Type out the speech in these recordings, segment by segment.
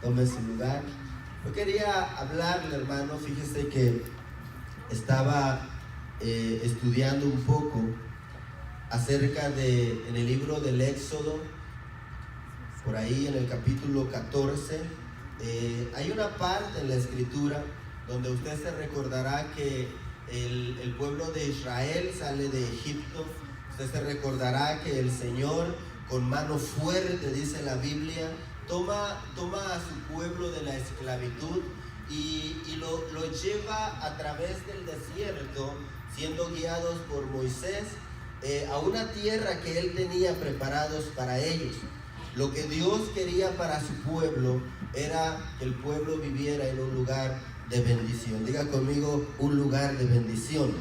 tome su lugar. Yo quería hablarle, hermano, fíjese que estaba estudiando un poco acerca en el libro del Éxodo, por ahí en el capítulo 14, hay una parte en la escritura donde usted se recordará que el pueblo de Israel sale de Egipto. Usted se recordará que el Señor, con mano fuerte, dice la Biblia, toma a su pueblo de la esclavitud y lo lleva a través del desierto, siendo guiados por Moisés, a una tierra que él tenía preparados para ellos. Lo que Dios quería para su pueblo era que el pueblo viviera en un lugar de bendición. Diga conmigo, un lugar de bendición.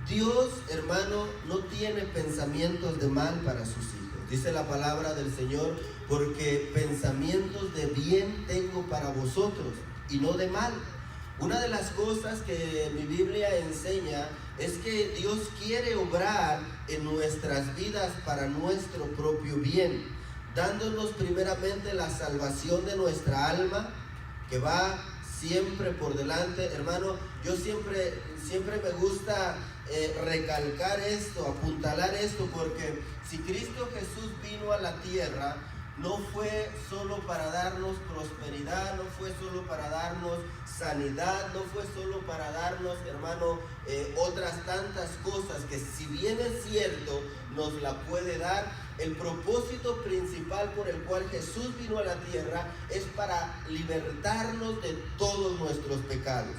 Dios, hermano, no tiene pensamientos de mal para sus hijos. Dice la palabra del Señor, porque pensamientos de bien tengo para vosotros y no de mal. Una de las cosas que mi Biblia enseña es que Dios quiere obrar en nuestras vidas para nuestro propio bien, dándonos primeramente la salvación de nuestra alma, que va siempre por delante. Hermano, yo siempre me gusta recalcar esto, apuntalar esto, porque si Cristo Jesús vino a la tierra, no fue solo para darnos prosperidad, no fue solo para darnos sanidad, no fue solo para darnos, hermano, otras tantas cosas que, si bien es cierto, nos la puede dar. El propósito principal por el cual Jesús vino a la tierra es para libertarnos de todos nuestros pecados.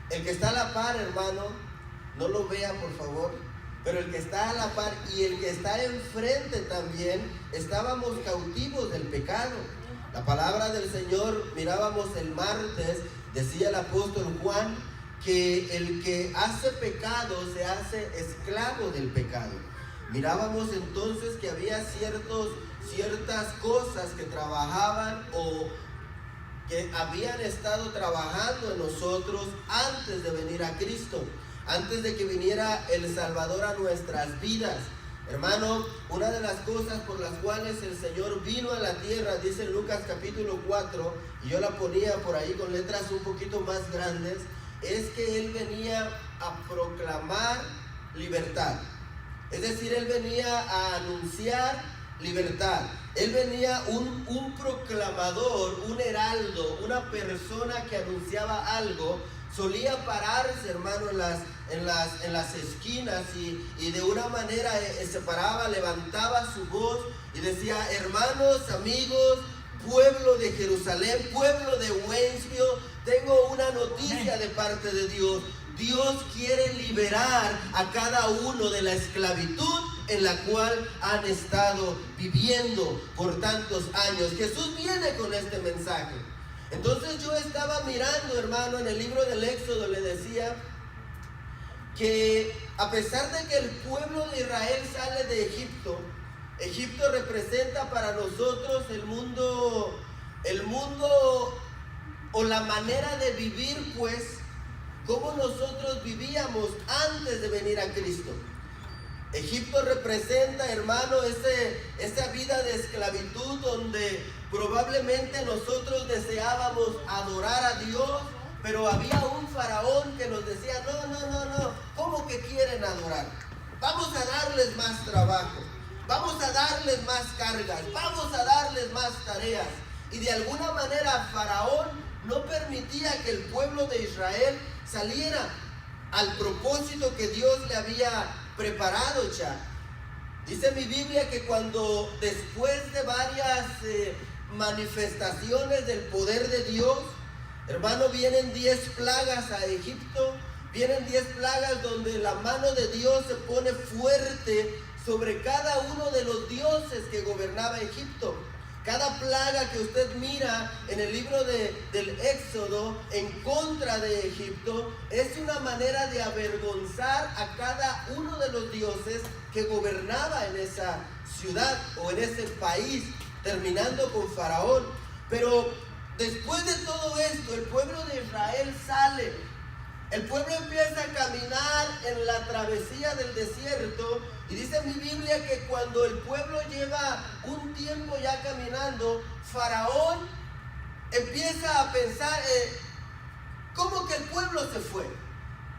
El que está a la par, hermano, no lo vea por favor, pero el que está a la par y el que está enfrente también, estábamos cautivos del pecado. La palabra del Señor, mirábamos el martes, decía el apóstol Juan, que el que hace pecado se hace esclavo del pecado. Mirábamos entonces que había ciertas cosas que trabajaban o que habían estado trabajando en nosotros antes de venir a Cristo, antes de que viniera el Salvador a nuestras vidas. Hermano, una de las cosas por las cuales el Señor vino a la tierra, dice en Lucas capítulo 4, y yo la ponía por ahí con letras un poquito más grandes, es que Él venía a proclamar libertad. Es decir, Él venía a anunciar libertad. Él venía un proclamador, un heraldo, una persona que anunciaba algo. Solía pararse, hermano, en las esquinas y de una manera se paraba, levantaba su voz y decía: hermanos, amigos, pueblo de Jerusalén, pueblo de Wentzville, tengo una noticia de parte de Dios. Dios quiere liberar a cada uno de la esclavitud en la cual han estado viviendo por tantos años. Jesús viene con este mensaje. Entonces yo estaba mirando, hermano, en el libro del Éxodo, le decía que a pesar de que el pueblo de Israel sale de Egipto, Egipto representa para nosotros el mundo o la manera de vivir, pues, como nosotros vivíamos antes de venir a Cristo. Egipto representa, hermano, esa vida de esclavitud donde probablemente nosotros deseábamos adorar a Dios, pero había un faraón que nos decía: no, ¿cómo que quieren adorar? Vamos a darles más trabajo, vamos a darles más cargas, vamos a darles más tareas. Y de alguna manera Faraón no permitía que el pueblo de Israel saliera al propósito que Dios le había preparado ya. Dice mi Biblia que cuando, después de varias manifestaciones del poder de Dios, hermano, vienen 10 plagas a Egipto, vienen 10 plagas donde la mano de Dios se pone fuerte sobre cada uno de los dioses que gobernaba Egipto. Cada plaga que usted mira en el libro del Éxodo en contra de Egipto es una manera de avergonzar a cada uno de los dioses que gobernaba en esa ciudad o en ese país, terminando con Faraón. Pero después de todo esto, el pueblo de Israel sale. El pueblo empieza a caminar en la travesía del desierto, y dice mi Biblia que cuando el pueblo lleva un tiempo ya caminando, Faraón empieza a pensar, ¿cómo que el pueblo se fue?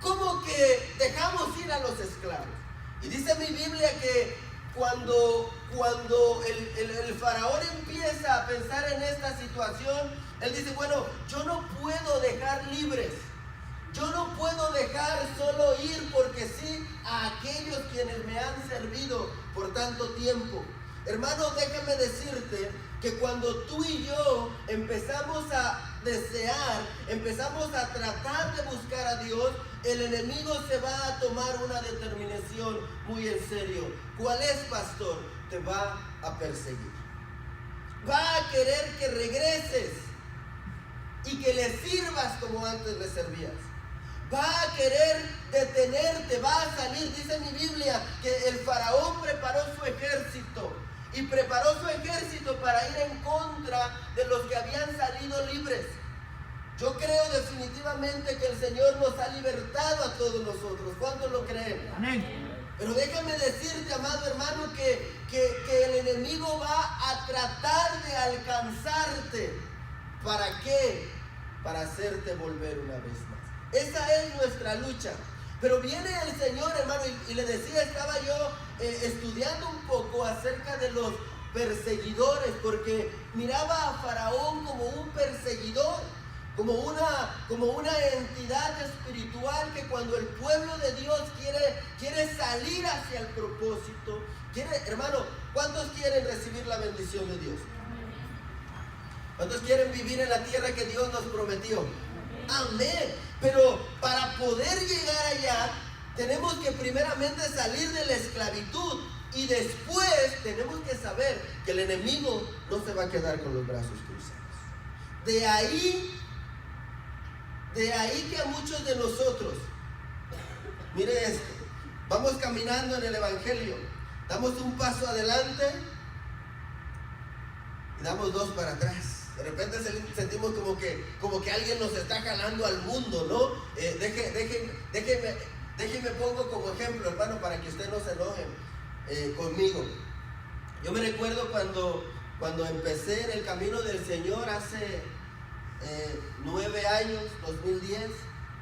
¿Cómo que dejamos ir a los esclavos? Y dice mi Biblia que cuando el faraón empieza a pensar en esta situación, él dice, bueno, yo no puedo dejar libres, yo no puedo dejar solo ir porque sí a aquellos quienes me han servido por tanto tiempo. Hermano, déjame decirte que cuando tú y yo empezamos a desear, empezamos a tratar de buscar a Dios, el enemigo se va a tomar una determinación muy en serio. ¿Cuál es, pastor? Te va a perseguir. Va a querer que regreses y que le sirvas como antes le servías. Va a querer detenerte, va a salir. Dice mi Biblia que el faraón preparó su ejército y preparó su ejército para ir en contra de los que habían salido libres. Yo creo definitivamente que el Señor nos ha libertado a todos nosotros. ¿Cuántos lo creen? Amén. Pero déjame decirte, amado hermano, que el enemigo va a tratar de alcanzarte. ¿Para qué? Para hacerte volver una vez más. Esa es nuestra lucha. Pero viene el Señor, hermano, y le decía, estaba yo estudiando un poco acerca de los perseguidores, porque miraba a Faraón como un perseguidor, como una entidad espiritual que cuando el pueblo de Dios quiere salir hacia el propósito, hermano, ¿cuántos quieren recibir la bendición de Dios? ¿Cuántos quieren vivir en la tierra que Dios nos prometió? Amén. Pero para poder llegar allá, tenemos que primeramente salir de la esclavitud y después tenemos que saber que el enemigo no se va a quedar con los brazos cruzados. De ahí que a muchos de nosotros, mire esto, vamos caminando en el Evangelio, damos un paso adelante y damos dos para atrás. De repente sentimos como que alguien nos está jalando al mundo, ¿no? Déjeme pongo como ejemplo, hermano, para que usted no se enoje conmigo. Yo me recuerdo cuando empecé en el camino del Señor hace 9 años, 2010.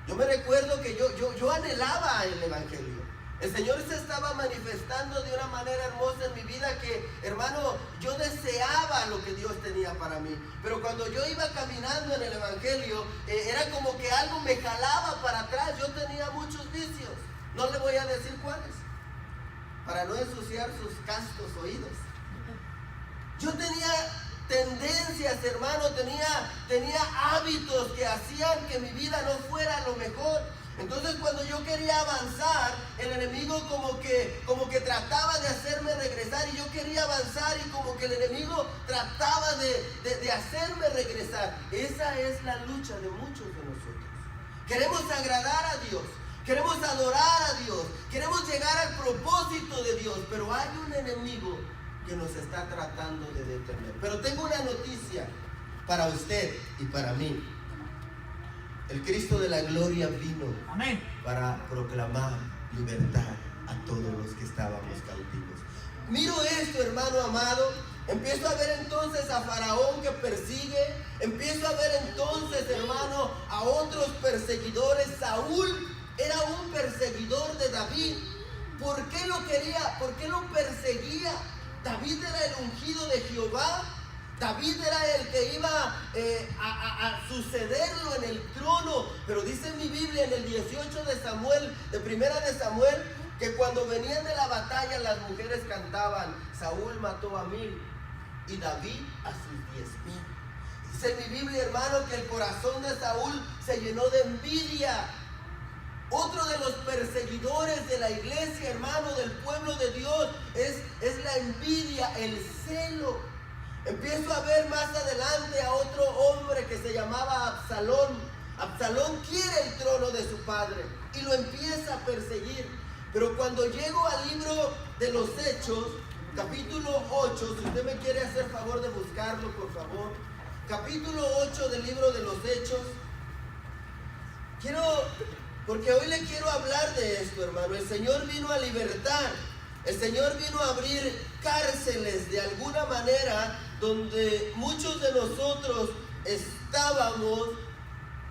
Yo me recuerdo que yo anhelaba el Evangelio. El Señor se estaba manifestando de una manera hermosa en mi vida que, hermano, yo deseaba lo que Dios tenía para mí. Pero cuando yo iba caminando en el Evangelio, era como que algo me jalaba para atrás. Yo tenía muchos vicios. No le voy a decir cuáles, para no ensuciar sus castos oídos. Yo tenía tendencias, hermano, tenía hábitos que hacían que mi vida no fuera lo mejor. Entonces cuando yo quería avanzar, el enemigo como que trataba de hacerme regresar, y yo quería avanzar y como que el enemigo trataba de hacerme regresar. Esa es la lucha de muchos de nosotros. Queremos agradar a Dios, queremos adorar a Dios, queremos llegar al propósito de Dios, pero hay un enemigo que nos está tratando de detener. Pero tengo una noticia para usted y para mí. El Cristo de la gloria vino, amén, para proclamar libertad a todos los que estábamos cautivos. Miro esto, hermano amado. Empiezo a ver entonces a Faraón que persigue. Empiezo a ver entonces, hermano, a otros perseguidores. Saúl era un perseguidor de David. ¿Por qué lo quería? ¿Por qué lo perseguía? David era el ungido de Jehová. David era el que iba a sucederlo en el trono. Pero dice mi Biblia en el 18 de Samuel, de primera de Samuel, que cuando venían de la batalla las mujeres cantaban: Saúl mató a 1000 y David a sus 10,000. Dice mi Biblia, hermano, que el corazón de Saúl se llenó de envidia. Otro de los perseguidores de la iglesia, hermano, del pueblo de Dios, es la envidia, el celo. Empiezo a ver más adelante a otro hombre que se llamaba Absalón. Absalón quiere el trono de su padre y lo empieza a perseguir. Pero cuando llego al libro de los Hechos, capítulo 8, si usted me quiere hacer favor de buscarlo, por favor. Capítulo 8 del libro de los Hechos. Porque hoy le quiero hablar de esto, hermano. El Señor vino a libertar. El Señor vino a abrir cárceles de alguna manera donde muchos de nosotros estábamos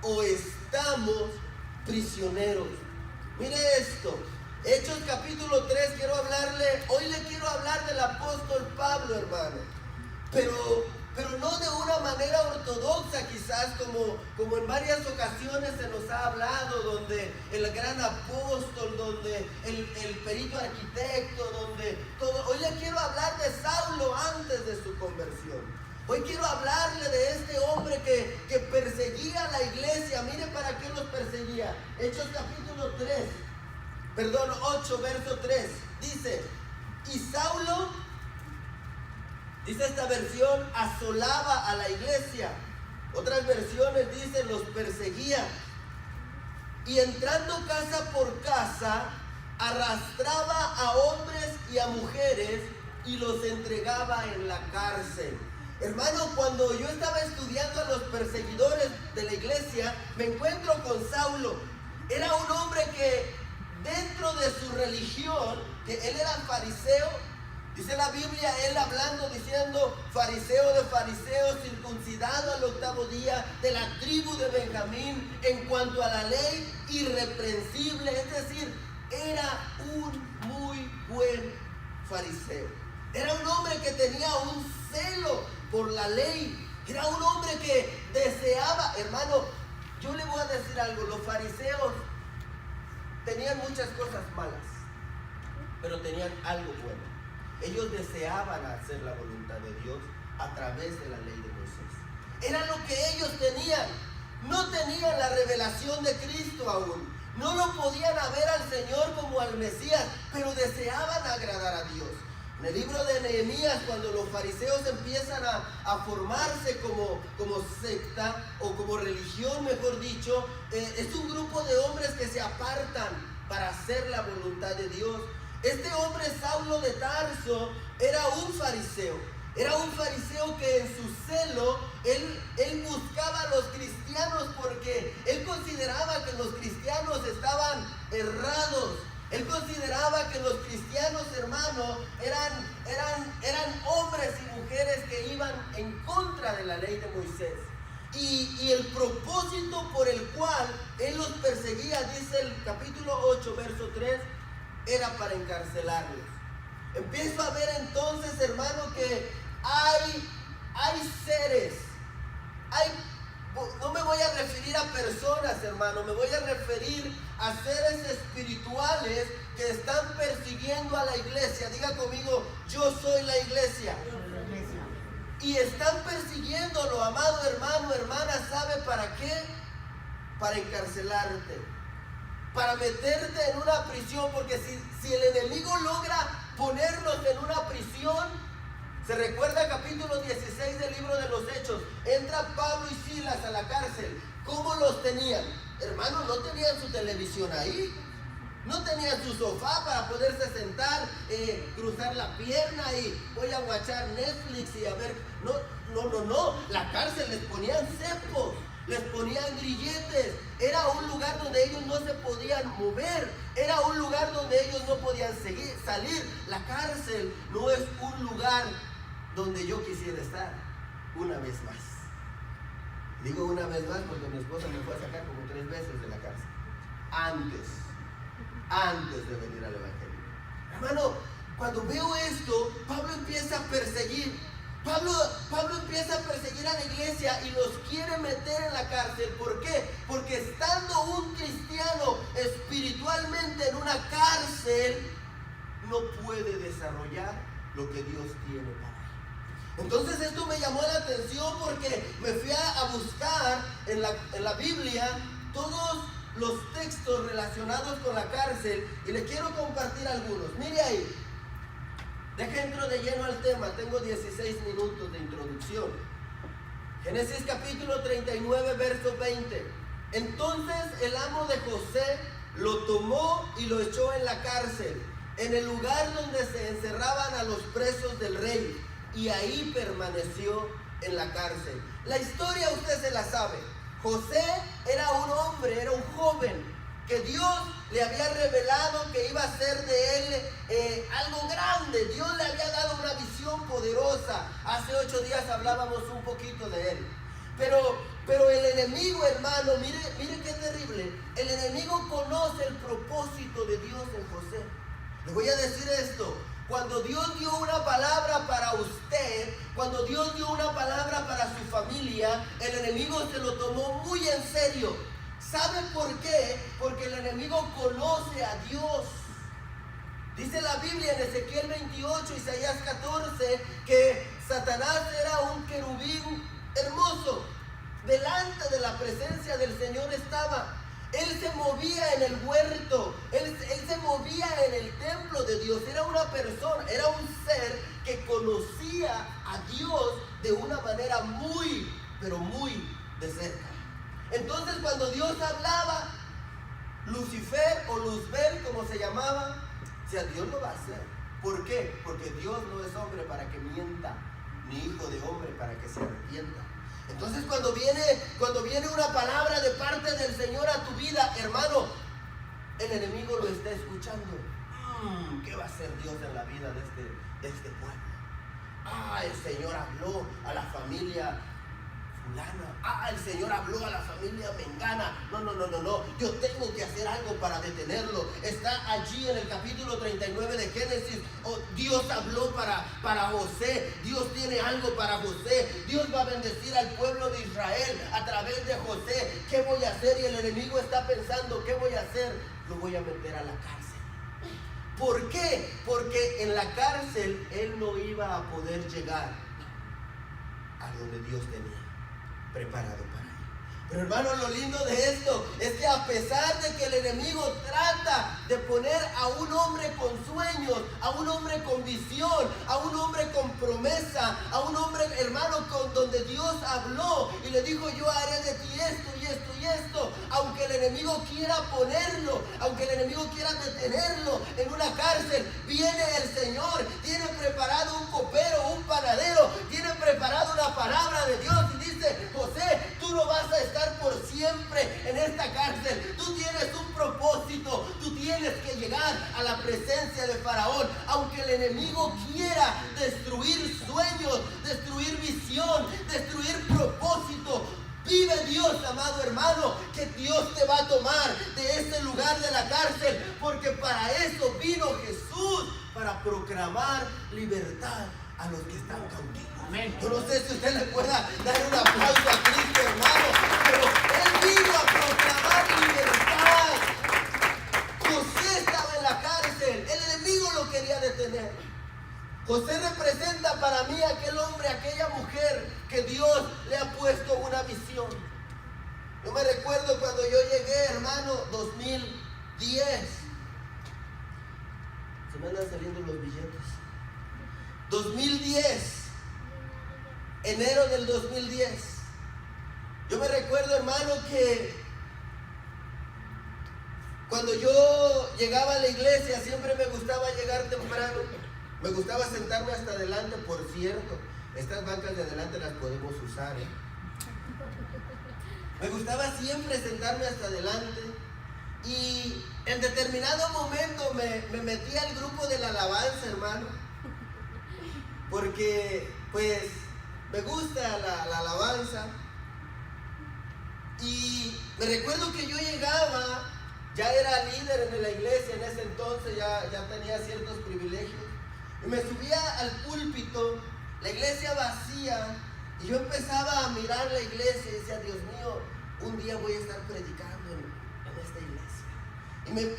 o estamos prisioneros. Mire esto, Hechos capítulo 3, hoy le quiero hablar del apóstol Pablo, hermano, pero no de una manera ortodoxa, quizás como en varias ocasiones se nos ha hablado, donde el gran apóstol, donde el perito arquitecto, donde todo. Hoy le quiero hablar de Saulo antes de su conversión. Hoy quiero hablarle de este hombre que perseguía a la iglesia. Mire para qué los perseguía. Hechos capítulo 8, verso 3. Dice, y Saulo, dice esta versión, asolaba a la iglesia. Otras versiones dicen, los perseguía. Y entrando casa por casa, arrastraba a hombres y a mujeres y los entregaba en la cárcel. Hermano, cuando yo estaba estudiando a los perseguidores de la iglesia, me encuentro con Saulo. Era un hombre que dentro de su religión, que él era fariseo, dice la Biblia, él hablando, diciendo, fariseo de fariseos, circuncidado al 8º día, de la tribu de Benjamín, en cuanto a la ley, irreprensible. Es decir, era un muy buen fariseo. Era un hombre que tenía un celo por la ley. Era un hombre que deseaba, hermano, yo le voy a decir algo, los fariseos tenían muchas cosas malas, pero tenían algo bueno. Ellos deseaban hacer la voluntad de Dios a través de la ley de Moisés. Era lo que ellos tenían. No tenían la revelación de Cristo aún. No lo podían ver al Señor como al Mesías, pero deseaban agradar a Dios. En el libro de Nehemías, cuando los fariseos empiezan a formarse como secta o como religión, mejor dicho, es un grupo de hombres que se apartan para hacer la voluntad de Dios. Este hombre, Saulo de Tarso, era un fariseo. Era un fariseo que en su celo, él buscaba a los cristianos porque él consideraba que los cristianos estaban errados. Él consideraba que los cristianos, hermanos, eran hombres y mujeres que iban en contra de la ley de Moisés. Y el propósito por el cual él los perseguía, dice el capítulo 8, verso 3, era para encarcelarlos. Empiezo a ver entonces, hermano, que hay seres, no me voy a referir a personas, hermano, me voy a referir a seres espirituales que están persiguiendo a la iglesia. Diga conmigo, yo soy la iglesia. Y están persiguiéndolo, amado hermano, hermana, ¿sabe para qué? Para encarcelarte, para meterte en una prisión, porque si el enemigo logra ponerlos en una prisión, se recuerda capítulo 16 del libro de los Hechos, entra Pablo y Silas a la cárcel. ¿Cómo los tenían? Hermanos, no tenían su televisión ahí, no tenían su sofá para poderse sentar, cruzar la pierna y voy a watchar Netflix y a ver. No, la cárcel les ponían cepos, les ponían grilletes. Era un lugar donde ellos no se podían mover, era un lugar donde ellos no podían salir. La cárcel no es un lugar donde yo quisiera estar una vez más. Digo una vez más porque mi esposa me fue a sacar como 3 veces de la cárcel antes de venir al evangelio. Hermano, cuando veo esto, Pablo empieza a perseguir. Pablo empieza a perseguir a la iglesia y los quiere meter en la cárcel. ¿Por qué? Porque estando un cristiano espiritualmente en una cárcel, no puede desarrollar lo que Dios tiene para él. Entonces esto me llamó la atención porque me fui a buscar en la Biblia todos los textos relacionados con la cárcel y les quiero compartir algunos. Mire ahí, deje entro de lleno al tema, tengo 16 minutos de introducción. Génesis capítulo 39, verso 20. Entonces el amo de José lo tomó y lo echó en la cárcel, en el lugar donde se encerraban a los presos del rey, y ahí permaneció en la cárcel. La historia usted se la sabe. José era un hombre, era un joven que Dios le había revelado que iba a ser de él algo grande. Dios le había dado una visión poderosa. Hace 8 días hablábamos un poquito de él. Pero enemigo, hermano, mire qué terrible. El enemigo conoce el propósito de Dios en José. Le voy a decir esto. Cuando Dios dio una palabra para usted, cuando Dios dio una palabra para su familia, el enemigo se lo tomó muy en serio. ¿Sabe por qué? Porque el enemigo conoce a Dios. Dice la Biblia en Ezequiel 28, Isaías 14, que Satanás era un querubín hermoso. Delante de la presencia del Señor estaba. Él se movía en el huerto, él se movía en el templo de Dios. Era una persona, era un ser que conocía a Dios de una manera muy, pero muy de cerca. Entonces cuando Dios hablaba, Lucifer o Luzbel, como se llamaba, o sea, Dios lo va a hacer. ¿Por qué? Porque Dios no es hombre para que mienta, ni hijo de hombre para que se arrepienta. Entonces cuando viene una palabra de parte del Señor a tu vida, hermano, el enemigo lo está escuchando. ¿Qué va a hacer Dios en la vida de este pueblo? El Señor habló a la familia fulana. El Señor habló a la familia mengana. No. Yo tengo que hacer algo para detenerlo. Está allí en el capítulo 39 de Génesis. Dios habló para José. Dios tiene algo para José. Dios va a bendecir al pueblo de Israel a través de José. ¿Qué voy a hacer? Y el enemigo está pensando, ¿qué voy a hacer? Lo voy a meter a la cárcel. ¿Por qué? Porque en la cárcel él no iba a poder llegar a donde Dios tenía preparado para él. Pero hermano, lo lindo de esto es que a pesar de que el enemigo trata de poner a un hombre con sueños, a un hombre con visión, a un hombre con promesa, a un hombre, hermano, con donde Dios habló y le dijo, yo haré de ti esto y esto y esto, aunque el enemigo quiera ponerlo, aunque el enemigo quiera detenerlo en una cárcel, viene el Señor, tiene preparado un copero, un panadero, tiene preparado una palabra de Dios y dice, José, tú no vas a estar por siempre en esta cárcel. Tú tienes un propósito. Tú tienes que llegar a la presencia de Faraón. Aunque el enemigo quiera destruir sueños, destruir visión, destruir propósito, vive Dios, amado hermano, que Dios te va a tomar de ese lugar de la cárcel, porque para eso vino Jesús, para proclamar libertad a los que están cautivos. Amén. Yo no sé si usted le pueda dar un aplauso a Cristo, hermano, pero Él vino a proclamar libertad. José estaba en la cárcel, el enemigo lo quería detener. José representa para mí aquel hombre, aquella mujer que Dios le ha puesto una visión. Yo me recuerdo cuando yo llegué, hermano, 2010. Se me andan saliendo los billetes. 2010, enero del 2010. Yo me recuerdo, hermano, que cuando yo llegaba a la iglesia siempre me gustaba llegar temprano. Me gustaba sentarme hasta adelante, por cierto. Estas bancas de adelante las podemos usar, ¿eh? Me gustaba siempre sentarme hasta adelante. Y en determinado momento me metí al grupo de la alabanza, hermano. Porque, pues, me gusta la alabanza. Y me recuerdo que yo llegaba, ya era líder en la iglesia en ese entonces, ya tenía ciertos privilegios. Y me subía al púlpito, la iglesia vacía, y yo empezaba a mirar la iglesia y decía, Dios mío, un día voy a estar predicando en esta iglesia.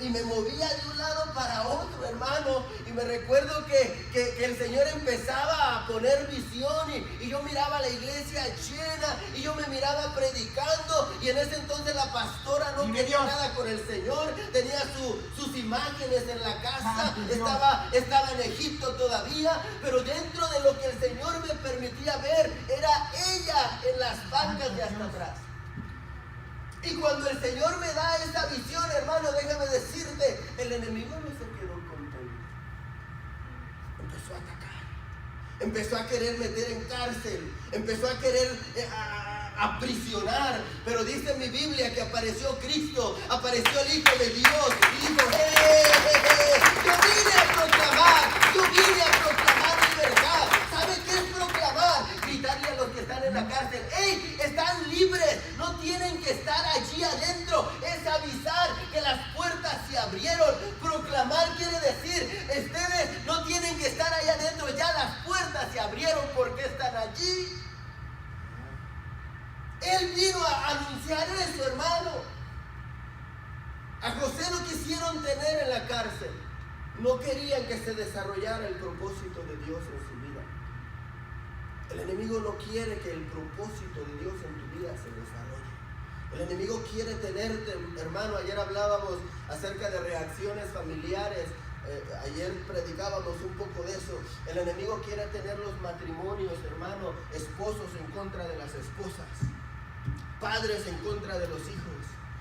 Y me movía de un lado para otro, hermano. Y me recuerdo que el Señor empezaba a poner visión y yo miraba la iglesia llena y yo me miraba predicando. Y en ese entonces la pastora no quería nada con el Señor. Tenía sus imágenes en la casa. Estaba en Egipto todavía. Pero dentro de lo que el Señor me permitía ver, era ella en las bancas de hasta atrás. Y cuando el Señor me da esa visión, hermano, déjame decirte, el enemigo no se quedó contento. Empezó a atacar. Empezó a querer meter en cárcel. Empezó a querer aprisionar. Pero dice mi Biblia que apareció Cristo, apareció el Hijo de Dios y dijo, yo vine a proclamar libertad. ¿Sabe qué es proclamar? Gritarle a los que están en la cárcel, ¡hey! Están libres, no tienen Él vino a anunciar eso, hermano. A José lo quisieron tener en la cárcel. No querían que se desarrollara el propósito de Dios en su vida. El enemigo no quiere que el propósito de Dios en tu vida se desarrolle. El enemigo quiere tenerte, hermano. Ayer hablábamos acerca de reacciones familiares. Ayer predicábamos un poco de eso. El enemigo quiere tener los matrimonios, hermano, esposos en contra de las esposas, padres en contra de los hijos.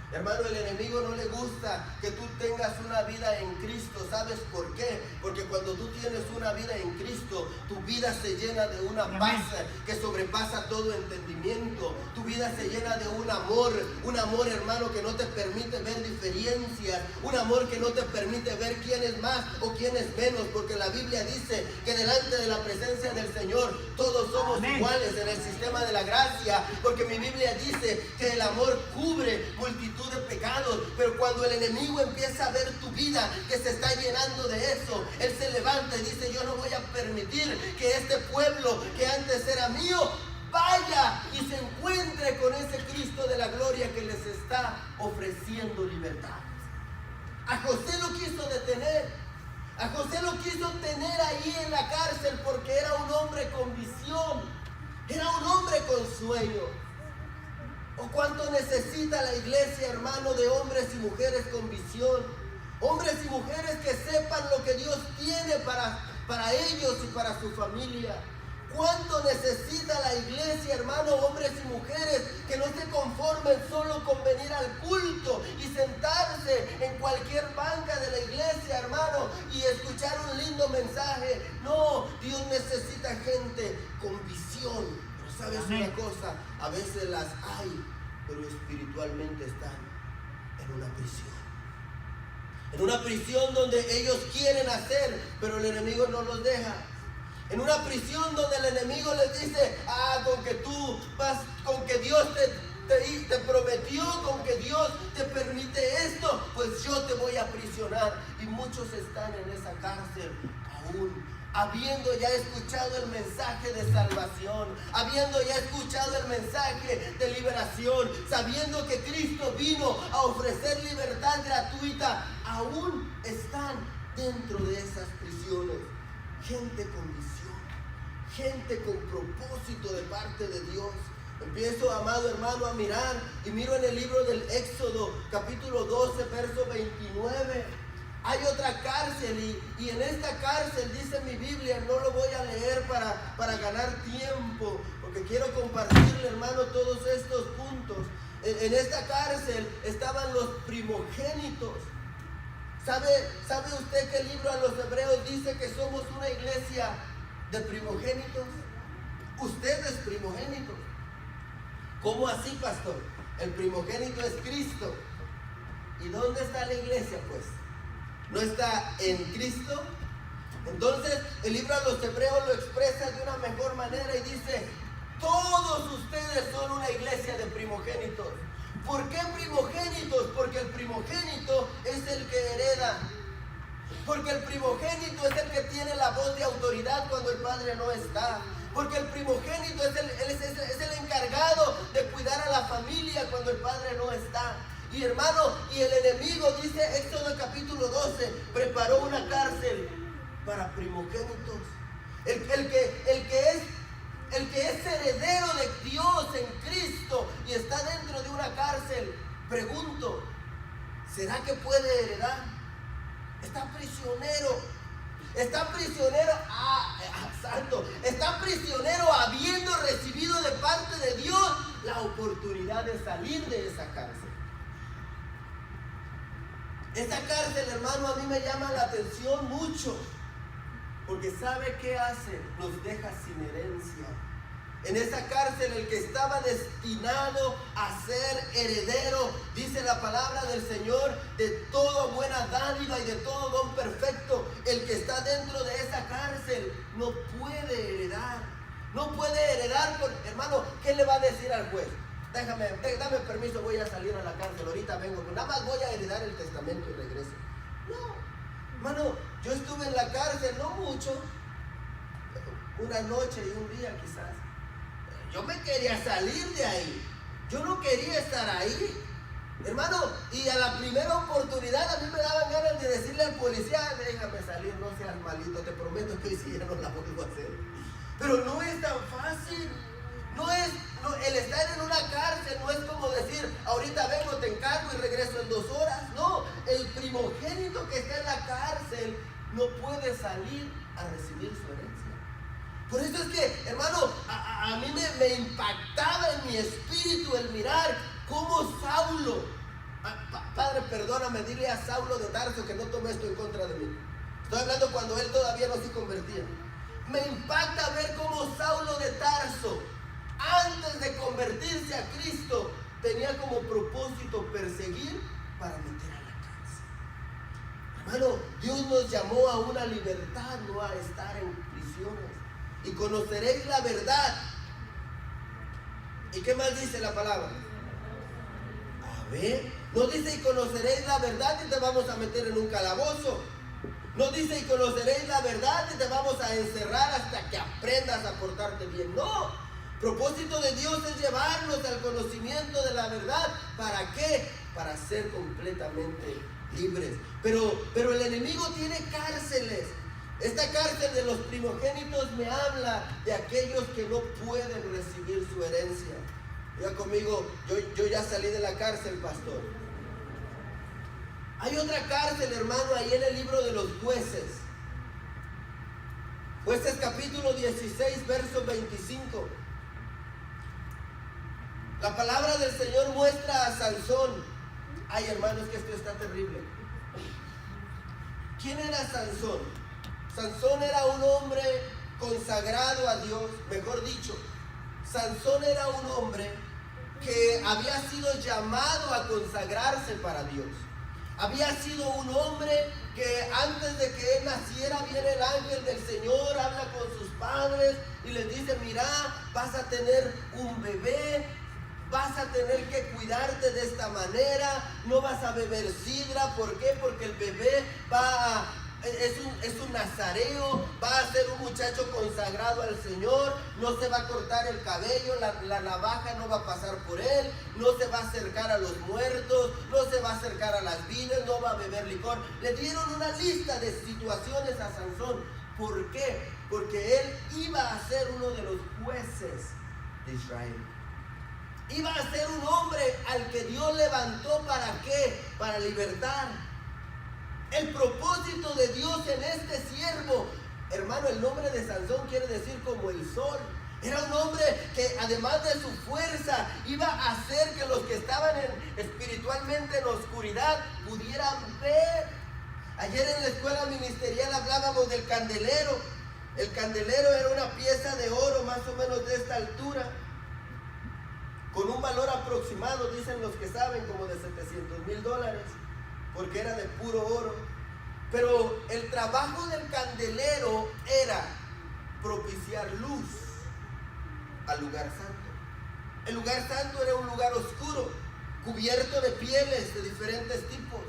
Hermano, el enemigo no le gusta que tú tengas una vida en Cristo. ¿Sabes por qué? Porque cuando tú tienes una vida en Cristo, tu vida se llena de una paz que sobrepasa todo entendimiento. Tu vida se llena de un amor, hermano, que no te permite ver diferencias, un amor que no te permite ver quién es más o quién es menos, porque la Biblia dice que delante de la presencia del Señor todos somos iguales en el sistema de la gracia, porque mi Biblia dice que el amor cubre multitud de pecados. Pero cuando el enemigo empieza a ver tu vida que se está llenando de eso, él se levanta y dice: yo no voy a permitir que este pueblo que antes era mío vaya y se encuentre con ese Cristo de la gloria que les está ofreciendo libertad. A José lo quiso detener. A José lo quiso tener ahí en la cárcel porque era un hombre con visión, era un hombre con sueño. ¿O cuánto necesita la iglesia, hermano, de hombres y mujeres con visión? Hombres y mujeres que sepan lo que Dios tiene para ellos y para su familia. ¿Cuánto necesita la iglesia, hermano, hombres y mujeres que no se conformen solo con venir al culto y sentarse en cualquier banca de la iglesia, hermano, y escuchar un lindo mensaje? No, Dios necesita gente con visión. ¿Sabes una cosa? A veces las hay, pero espiritualmente están en una prisión. En una prisión donde ellos quieren hacer, pero el enemigo no los deja. En una prisión donde el enemigo les dice: con que tú vas, con que Dios te prometió, con que Dios te permite esto, pues yo te voy a aprisionar. Y muchos están en esa cárcel aún, habiendo ya escuchado el mensaje de salvación, habiendo ya escuchado el mensaje de liberación, sabiendo que Cristo vino a ofrecer libertad gratuita, aún están dentro de esas prisiones. Gente con visión, gente con propósito de parte de Dios. Empiezo, amado hermano, a mirar y miro en el libro del Éxodo, capítulo 12, verso 29. Hay otra cárcel y en esta cárcel, dice mi Biblia, no lo voy a leer para ganar tiempo, porque quiero compartirle, hermano, todos estos puntos. En esta cárcel estaban los primogénitos. ¿Sabe usted que el libro a los Hebreos dice que somos una iglesia de primogénitos? Usted es primogénito. ¿Cómo así, pastor? El primogénito es Cristo. ¿Y dónde está la iglesia, pues? ¿No está en Cristo? Entonces el libro a los Hebreos lo expresa de una mejor manera y dice: todos ustedes son una iglesia de primogénitos. ¿Por qué primogénitos? Porque el primogénito es el que hereda. Porque el primogénito es el que tiene la voz de autoridad cuando el padre no está. Porque el primogénito es el encargado de cuidar a la familia cuando el padre no está. Y hermano, y el enemigo, dice Éxodo capítulo 12, preparó una cárcel para primogénitos. El que es heredero de Dios en Cristo y está dentro de una cárcel, pregunto, ¿será que puede heredar? Está prisionero. Está prisionero, santo, está prisionero habiendo recibido de parte de Dios la oportunidad de salir de esa cárcel. Esa cárcel, hermano, a mí me llama la atención mucho, porque ¿sabe qué hace? Nos deja sin herencia. En esa cárcel el que estaba destinado a ser heredero, dice la palabra del Señor, de toda buena dádiva y de todo don perfecto, el que está dentro de esa cárcel no puede heredar. No puede heredar, hermano, ¿qué le va a decir al juez? Dame permiso, voy a salir a la cárcel, ahorita vengo, nada más voy a heredar el testamento y regreso. No, hermano, yo estuve en la cárcel, no mucho, una noche y un día quizás. Yo me quería salir de ahí, Yo no quería estar ahí, hermano, y a la primera oportunidad a mí me daban ganas de decirle al policía: déjame salir, no seas malito, te prometo que hoy sí ya no la vuelvo a hacer. Pero no es tan fácil. El estar en una cárcel no es como decir: ahorita vengo, te encargo y regreso en 2 horas. No, el primogénito que está en la cárcel no puede salir a recibir su herencia. Por eso es que, hermano, a mí me impactaba en mi espíritu el mirar cómo Saulo, Padre, perdóname, dile a Saulo de Tarso que no tome esto en contra de mí. Estoy hablando cuando él todavía no se convertía. Me impacta ver cómo Saulo de Tarso, antes de convertirse a Cristo, tenía como propósito perseguir para meter a la cárcel. Hermano, Dios nos llamó a una libertad, no a estar en prisiones. Y conoceréis la verdad. ¿Y qué más dice la palabra? A ver, no dice: y conoceréis la verdad y te vamos a meter en un calabozo. No dice: y conoceréis la verdad y te vamos a encerrar hasta que aprendas a portarte bien. No. Propósito de Dios es llevarnos al conocimiento de la verdad. ¿Para qué? Para ser completamente libres. Pero el enemigo tiene cárceles. Esta cárcel de los primogénitos me habla de aquellos que no pueden recibir su herencia. Diga conmigo: yo ya salí de la cárcel, pastor. Hay otra cárcel, hermano, ahí en el libro de los Jueces. Jueces capítulo 16, verso 25. La palabra del Señor muestra a Sansón. Ay, hermanos, que esto está terrible. ¿Quién era Sansón? Sansón era un hombre consagrado a Dios. Mejor dicho, Sansón era un hombre que había sido llamado a consagrarse para Dios. Había sido un hombre que antes de que él naciera viene el ángel del Señor, habla con sus padres y les dice: mira, vas a tener un bebé, vas a tener que cuidarte de esta manera, no vas a beber sidra. ¿Por qué? Porque el bebé es un nazareo, va a ser un muchacho consagrado al Señor, no se va a cortar el cabello, la navaja no va a pasar por él, no se va a acercar a los muertos, no se va a acercar a las vides, no va a beber licor. Le dieron una lista de situaciones a Sansón. ¿Por qué? Porque él iba a ser uno de los jueces de Israel. Iba a ser un hombre al que Dios levantó. ¿Para qué? Para libertar. El propósito de Dios en este siervo, hermano, el nombre de Sansón quiere decir como el sol. Era un hombre que además de su fuerza iba a hacer que los que estaban espiritualmente en la oscuridad pudieran ver. Ayer en la escuela ministerial hablábamos del candelero. El candelero era una pieza de oro más o menos de esta altura, con un valor aproximado, dicen los que saben, como de $700,000, porque era de puro oro. Pero el trabajo del candelero era propiciar luz al lugar santo. El lugar santo era un lugar oscuro, cubierto de pieles de diferentes tipos.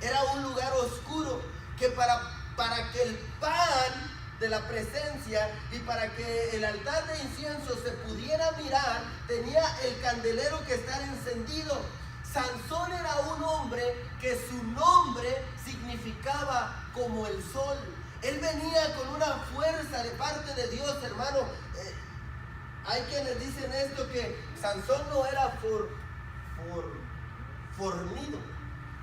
Era un lugar oscuro que para que el pan de la presencia y para que el altar de incienso se pudiera mirar, tenía el candelero que estar encendido. Sansón era un hombre que su nombre significaba como el sol. Él venía con una fuerza de parte de Dios, hermano. Hay quienes dicen esto, que Sansón no era fornido.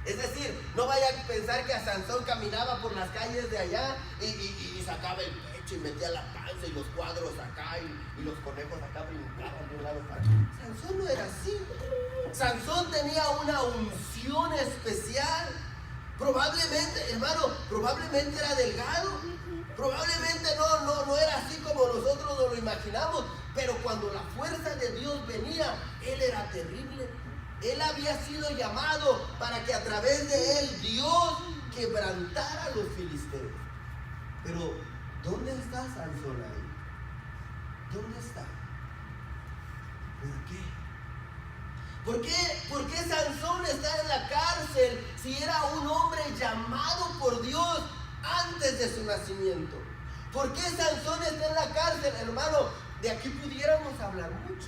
Es decir, no vaya a pensar que a Sansón caminaba por las calles de allá y sacaba el pecho y metía la panza y los cuadros acá y los conejos acá brincaban de un lado para otro. Sansón no era así. Sansón tenía una unción especial. Probablemente, hermano, probablemente era delgado. Probablemente no era así como nosotros nos lo imaginamos. Pero cuando la fuerza de Dios venía, él era terrible. Él había sido llamado para que a través de él Dios quebrantara a los filisteos. Pero ¿dónde está Sansón ahí? ¿Dónde está? ¿Por qué? ¿Por qué Sansón está en la cárcel si era un hombre llamado por Dios antes de su nacimiento? ¿Por qué Sansón está en la cárcel, hermano? De aquí pudiéramos hablar mucho.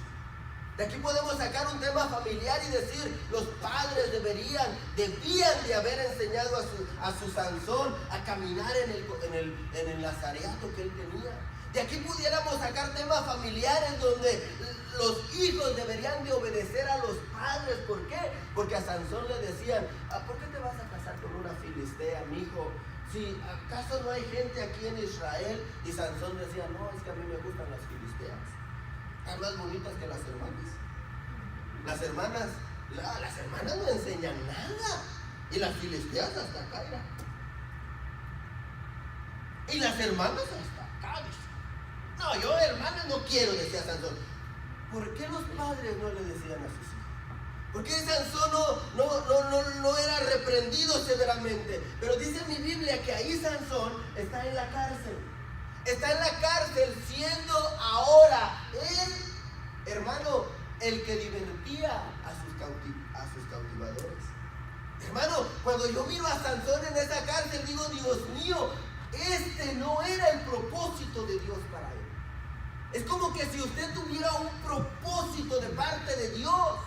De aquí podemos sacar un tema familiar y decir, los padres debían de haber enseñado a su Sansón a caminar en el nazareato que él tenía. De aquí pudiéramos sacar temas familiares donde los hijos deberían de obedecer a los padres. ¿Por qué? Porque a Sansón le decían, ¿por qué te vas a casar con una filistea, mi hijo? Si acaso no hay gente aquí en Israel. Y Sansón decía, no, es que a mí me gustan las filisteas. Están más bonitas que las hermanas. Las hermanas no enseñan nada. Y las filisteas hasta acá, mira. Y las hermanas hasta acá. No, yo hermanas no quiero, decía Sansón. ¿Por qué los padres no le decían a sus hijos? ¿Por qué Sansón no era reprendido severamente? Pero dice mi Biblia que ahí Sansón está en la cárcel. Está en la cárcel siendo ahora él, hermano, el que divertía a sus cautivadores. Hermano, cuando yo miro a Sansón en esa cárcel, digo, Dios mío, este no era el propósito de Dios para él. Es como que si usted tuviera un propósito de parte de Dios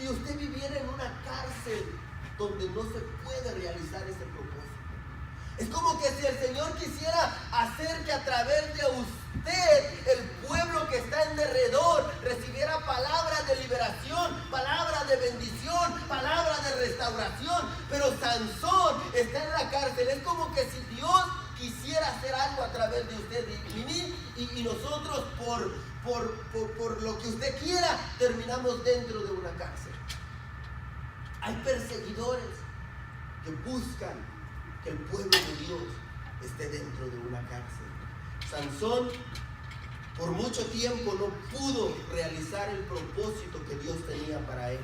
y usted viviera en una cárcel donde no se puede realizar ese propósito. Es como que si el Señor quisiera hacer que a través de usted, el pueblo que está en derredor, recibiera palabras de liberación, palabras de bendición, palabras de restauración. Pero Sansón está en la cárcel. Es como que si Dios quisiera hacer algo a través de usted y nosotros por lo que usted quiera terminamos dentro de una cárcel. Hay perseguidores que buscan que el pueblo de Dios esté dentro de una cárcel. Sansón por mucho tiempo no pudo realizar el propósito que Dios tenía para él.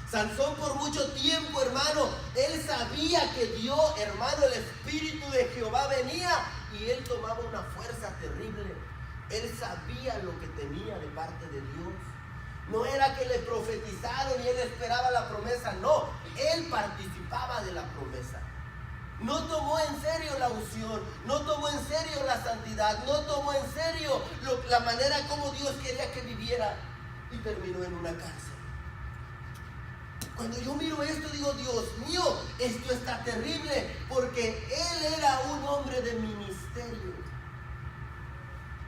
Sansón por mucho tiempo, hermano, él sabía que Dios, hermano, el Espíritu de Jehová venía y él tomaba una fuerza terrible. Él sabía lo que tenía de parte de Dios. No era que le profetizaron y él esperaba la promesa, no, él participaba de la promesa. No tomó en serio la unción, no tomó en serio la santidad, no tomó en serio la manera como Dios quería que viviera y terminó en una cárcel. Cuando yo miro esto digo, Dios mío, esto está terrible, porque él era un hombre de ministerio.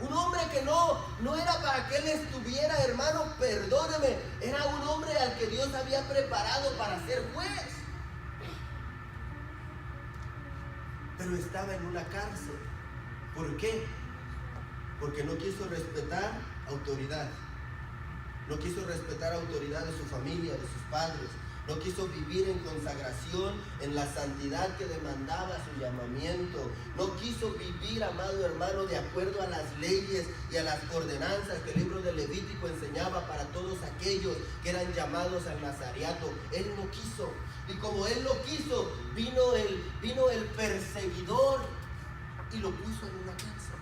Un hombre que no era para que él estuviera, hermano, perdóneme, era un hombre al que Dios había preparado para ser juez. Pero estaba en una cárcel. ¿Por qué? Porque no quiso respetar autoridad. No quiso respetar autoridad de su familia, de sus padres. No quiso vivir en consagración, en la santidad que demandaba su llamamiento. No quiso vivir, amado hermano, de acuerdo a las leyes y a las ordenanzas que el libro de Levítico enseñaba para todos aquellos que eran llamados al nazareato. Él no quiso. Y como él lo quiso, vino el perseguidor y lo puso en una cárcel.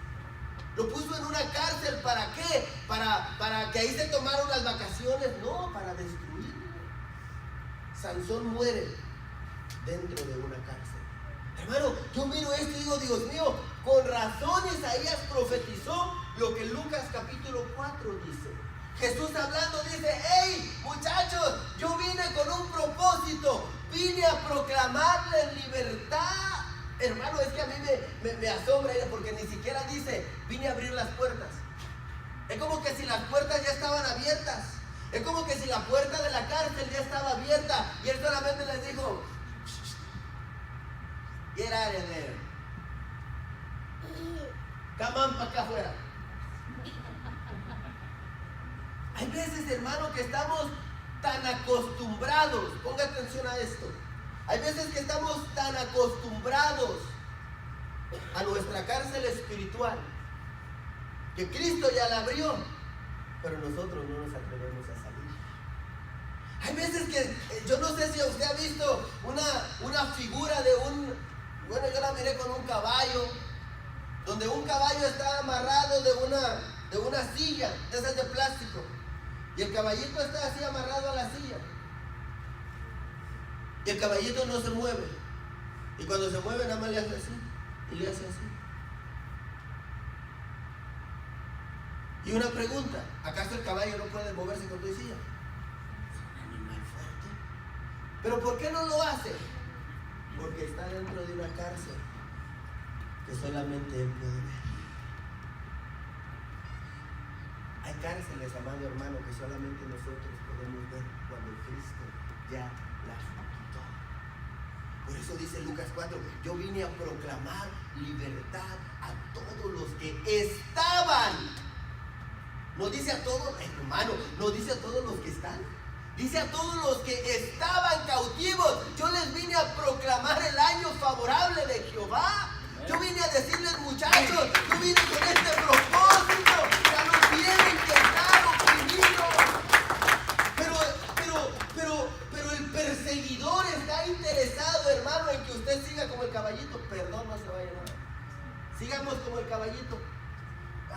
Lo puso en una cárcel, ¿para qué? Para que ahí se tomaron las vacaciones. No, para destruirlo. Sansón muere dentro de una cárcel. Hermano, yo miro esto y digo, Dios mío, con razón Isaías profetizó lo que Lucas capítulo 4 dice. Jesús hablando dice, hey muchachos, yo vine con un propósito, vine a proclamarles libertad. Hermano, es que a mí me asombra porque ni siquiera dice, vine a abrir las puertas. Es como que si las puertas ya estaban abiertas. Es como que si la puerta de la cárcel ya estaba abierta y él solamente les dijo, get out of there. Come on para acá afuera. Hay veces, hermano, que estamos tan acostumbrados, ponga atención a esto. Hay veces que estamos tan acostumbrados a nuestra cárcel espiritual que Cristo ya la abrió, pero nosotros no nos atrevemos a salir. Hay veces que, yo no sé si usted ha visto una figura de bueno, yo la miré con un caballo, donde un caballo está amarrado de una silla, de esas de plástico, y el caballito está así amarrado a la silla. Y el caballito no se mueve. Y cuando se mueve nada más le hace así. Y le hace así. Y una pregunta, ¿acaso el caballo no puede moverse con tu silla? Es un animal fuerte. ¿Pero por qué no lo hace? Porque está dentro de una cárcel que solamente él puede ver. Hay cárceles, amado hermano, que solamente nosotros podemos ver cuando Cristo ya las quitó. Por eso dice Lucas 4, yo vine a proclamar libertad a todos los que estaban. No dice a todos, hermano, no dice a todos los que están. Dice a todos los que estaban cautivos. Yo les vine a proclamar el año favorable de Jehová. Yo vine a decirles, muchachos, yo vine con este propósito. Ya no tienen que estar oprimidos. Pero el perseguidor está interesado, hermano, en que usted siga como el caballito. Perdón, no se vaya nada. Sigamos como el caballito.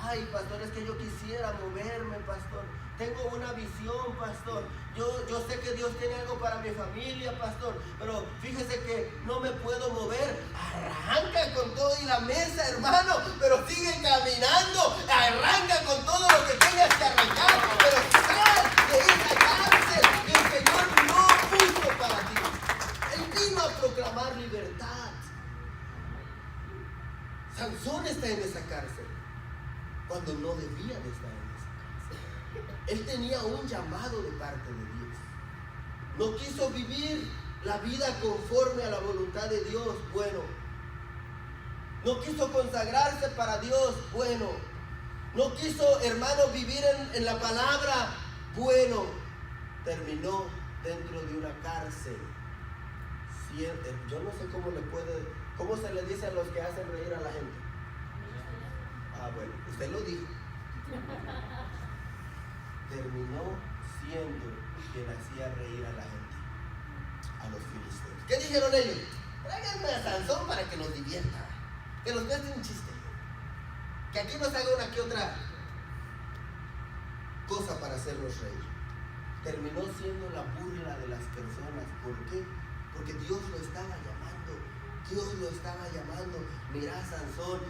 Ay, pastor, es que yo quisiera moverme, pastor. Tengo una visión, pastor. Yo sé que Dios tiene algo para mi familia, pastor. Pero fíjese que no me puedo mover. Arranca con todo y la mesa, hermano. Pero sigue caminando. Arranca con todo lo que tengas que arrancar. Pero sal de esa cárcel que el Señor no puso para ti. Él vino a proclamar libertad. Sansón está en esa cárcel cuando no debía de estar en esa cárcel. Él tenía un llamado de parte de Dios. No quiso vivir la vida conforme a la voluntad de Dios. Bueno. No quiso consagrarse para Dios. Bueno. No quiso, hermano, vivir en la palabra. Bueno. Terminó dentro de una cárcel. Yo no sé cómo se le dice a los que hacen reír a la gente. Ah, bueno, usted lo dijo. Terminó siendo quien hacía reír a la gente, a los filisteos. ¿Qué dijeron ellos? Tráiganme a Sansón para que nos divierta, que nos cueste un chiste, que aquí nos haga una que otra cosa para hacernos reír. Terminó siendo la burla de las personas. ¿Por qué? Porque Dios lo estaba llamando. Dios lo estaba llamando. Mira, Sansón,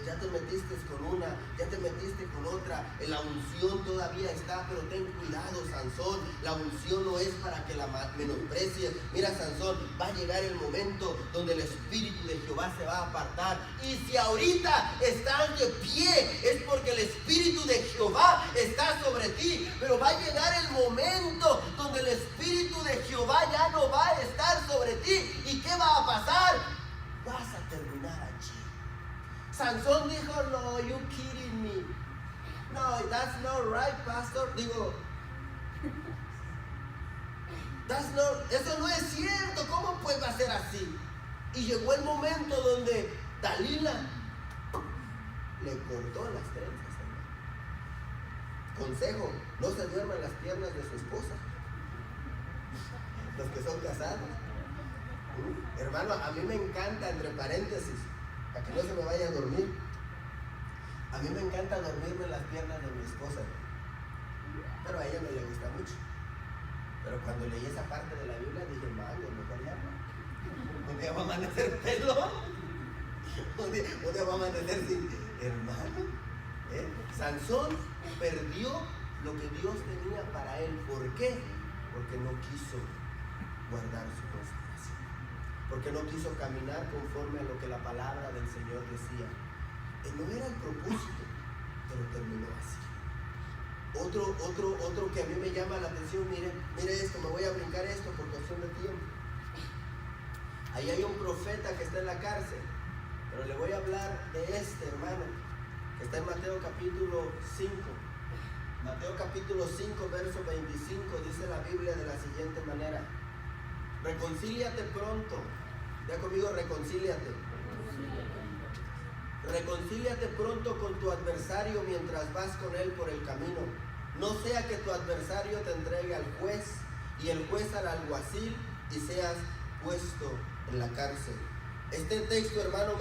ya te metiste con una, ya te metiste con otra. La unción todavía está, pero ten cuidado, Sansón. La unción no es para que la menosprecies. Mira, Sansón, va a llegar el momento donde el Espíritu de Jehová se va a apartar. Y si ahorita estás de pie, es porque el Espíritu de Jehová está sobre ti. Pero va a llegar el momento donde el Espíritu de Jehová ya no va a estar sobre ti. ¿Y qué va a pasar? Vas a terminar allí. Sansón dijo, no, you kidding me. No, that's not right, pastor. Digo, eso no es cierto. ¿Cómo pues va a ser así? Y llegó el momento donde Dalila le cortó las trenzas. Consejo, no se duerman las piernas de su esposa. Los que son casados. Hermano, a mí me encanta, entre paréntesis, para que no se me vaya a dormir, a mí me encanta dormirme en las piernas de mi esposa, pero a ella no le gusta mucho. Pero cuando leí esa parte de la Biblia dije, madre, mejor ya no. Un día va a amanecer pelón, un día va a amanecer sin hermano. Sansón perdió lo que Dios tenía para él. ¿Por qué? Porque no quiso guardar su consagración. Porque no quiso caminar conforme a lo que la palabra del Señor decía. No era el propósito, pero terminó así. Otro que a mí me llama la atención, mire esto, me voy a brincar esto por cuestión de tiempo. Ahí hay un profeta que está en la cárcel, pero le voy a hablar de este hermano, que está en Mateo capítulo 5. Mateo capítulo 5, verso 25, dice la Biblia de la siguiente manera: reconcíliate pronto. Ya conmigo, reconcíliate. Reconcíliate pronto con tu adversario mientras vas con él por el camino. No sea que tu adversario te entregue al juez y el juez al alguacil y seas puesto en la cárcel. Este texto, hermano,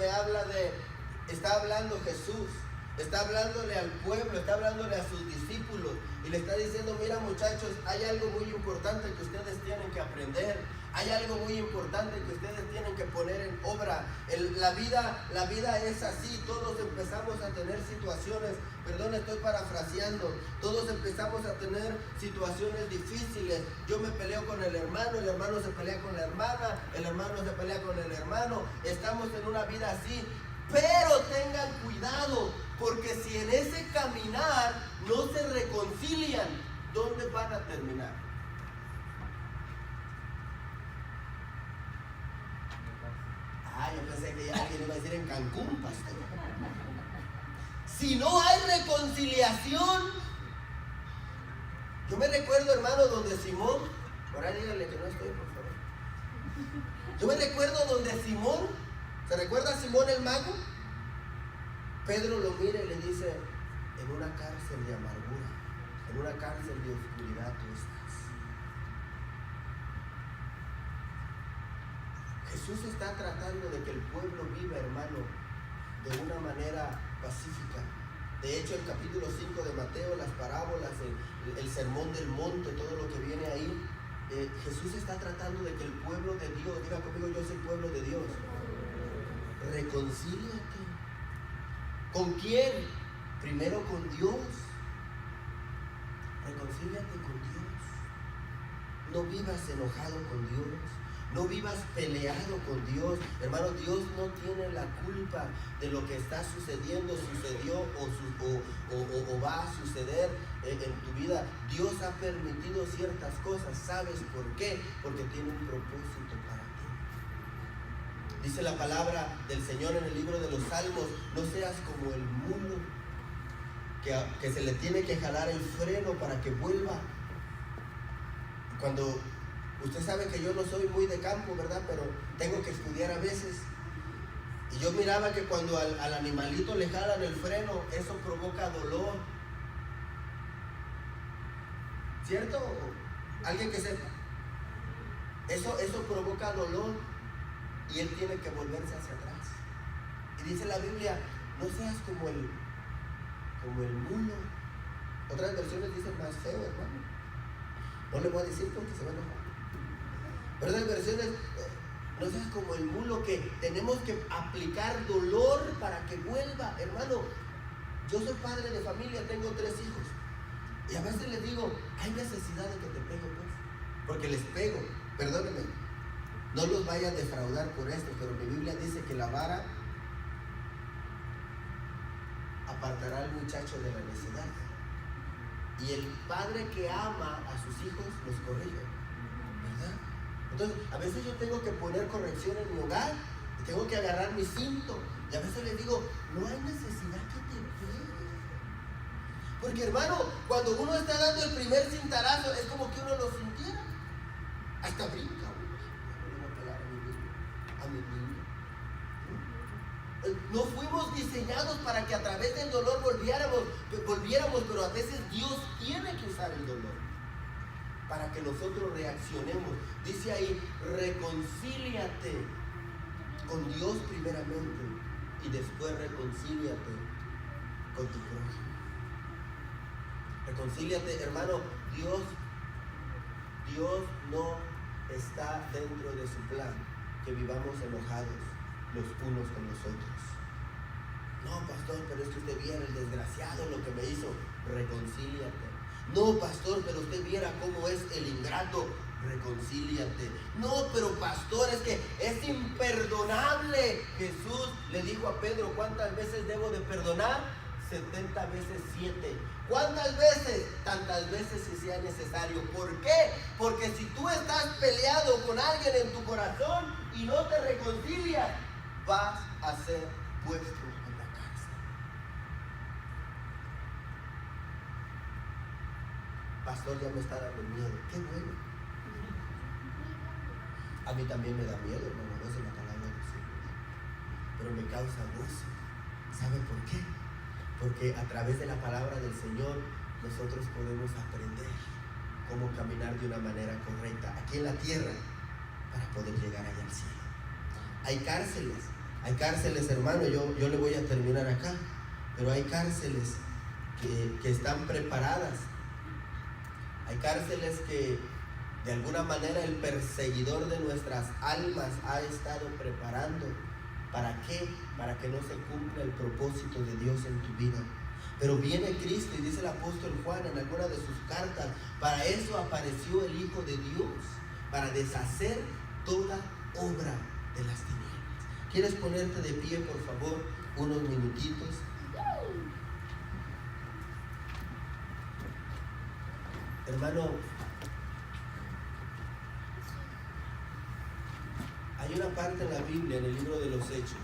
está hablando Jesús. está hablándole al pueblo, está hablándole a sus discípulos y le está diciendo, mira muchachos, hay algo muy importante que ustedes tienen que aprender, hay algo muy importante que ustedes tienen que poner en obra. La vida es así, todos empezamos a tener situaciones, perdón, estoy parafraseando, todos empezamos a tener situaciones difíciles. Yo me peleo con el hermano se pelea con la hermana, el hermano se pelea con el hermano, estamos en una vida así. Pero tengan cuidado, porque si en ese caminar no se reconcilian, ¿dónde van a terminar? Yo pensé que ya alguien iba a decir en Cancún, pastor. Si no hay reconciliación, yo me recuerdo, hermano, donde Simón, por ahí díganle que no estoy, por favor. Yo me recuerdo donde Simón, ¿se recuerda a Simón el mago? Pedro lo mira y le dice, en una cárcel de amargura, en una cárcel de oscuridad tú estás. Jesús está tratando de que el pueblo viva, hermano, de una manera pacífica. De hecho, el capítulo 5 de Mateo, las parábolas, el sermón del monte, todo lo que viene ahí, Jesús está tratando de que el pueblo de Dios, diga conmigo, yo soy pueblo de Dios, reconcíliate. ¿Con quién? Primero con Dios. Reconcíliate con Dios. No vivas enojado con Dios. No vivas peleado con Dios. Hermano, Dios no tiene la culpa de lo que está sucediendo, sucedió o va a suceder en tu vida. Dios ha permitido ciertas cosas. ¿Sabes por qué? Porque tiene un propósito para ti. Dice la palabra del Señor en el libro de los Salmos, no seas como el mulo que se le tiene que jalar el freno para que vuelva. Cuando usted sabe que yo no soy muy de campo, ¿verdad? Pero tengo que estudiar a veces. Y yo miraba que cuando al animalito le jalan el freno, eso provoca dolor. ¿Cierto? ¿Alguien que sepa? Eso provoca dolor. Y él tiene que volverse hacia atrás. Y dice la Biblia, no seas como el mulo. Otras versiones dicen más feo, hermano. No le voy a decir porque se va a enojar. Pero otras versiones, no seas como el mulo, que tenemos que aplicar dolor para que vuelva. Hermano, yo soy padre de familia, tengo 3 hijos. Y a veces les digo, hay necesidad de que te pego, pues. Porque les pego, perdónenme. No los vaya a defraudar por esto, pero mi Biblia dice que la vara apartará al muchacho de la necedad. Y el padre que ama a sus hijos los corrige, ¿verdad? Entonces, a veces yo tengo que poner corrección en mi hogar y tengo que agarrar mi cinto. Y a veces les digo, no hay necesidad que te pegues. Porque, hermano, cuando uno está dando el primer cintarazo, es como que uno lo sintiera. Hasta brinca. No fuimos diseñados para que a través del dolor volviéramos, pero a veces Dios tiene que usar el dolor para que nosotros reaccionemos. Dice ahí, reconcíliate con Dios primeramente y después reconcíliate con tu prójimo. Reconcíliate, hermano. Dios no está dentro de su plan que vivamos enojados los unos con los otros. No, pastor, pero es que usted viera el desgraciado lo que me hizo. Reconcíliate. No, pastor, pero usted viera cómo es el ingrato. Reconcíliate. No, pero pastor, es que es imperdonable. Jesús le dijo a Pedro, ¿cuántas veces debo de perdonar? 70 veces 7. ¿Cuántas veces? Tantas veces si sea necesario. ¿Por qué? Porque si tú estás peleado con alguien en tu corazón y no te reconcilias, vas a ser puesto en la cárcel. Pastor, ya me está dando miedo. Qué bueno. A mí también me da miedo, hermano, a veces la palabra del Señor. Pero me causa gozo. ¿Sabe por qué? Porque a través de la palabra del Señor nosotros podemos aprender cómo caminar de una manera correcta aquí en la tierra para poder llegar allá al cielo. Hay cárceles, hermano. Yo le voy a terminar acá. pero hay cárceles que están preparadas. Hay cárceles que de alguna manera el perseguidor de nuestras almas ha estado preparando. ¿Para qué? Para que no se cumpla el propósito de Dios en tu vida. Pero viene Cristo y dice el apóstol Juan en alguna de sus cartas, para eso apareció el Hijo de Dios, para deshacer toda obra de las tinieblas. ¿Quieres ponerte de pie, por favor, unos minutitos? Hermano, hay una parte en la Biblia, en el libro de los Hechos,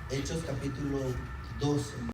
Hechos capítulo 12.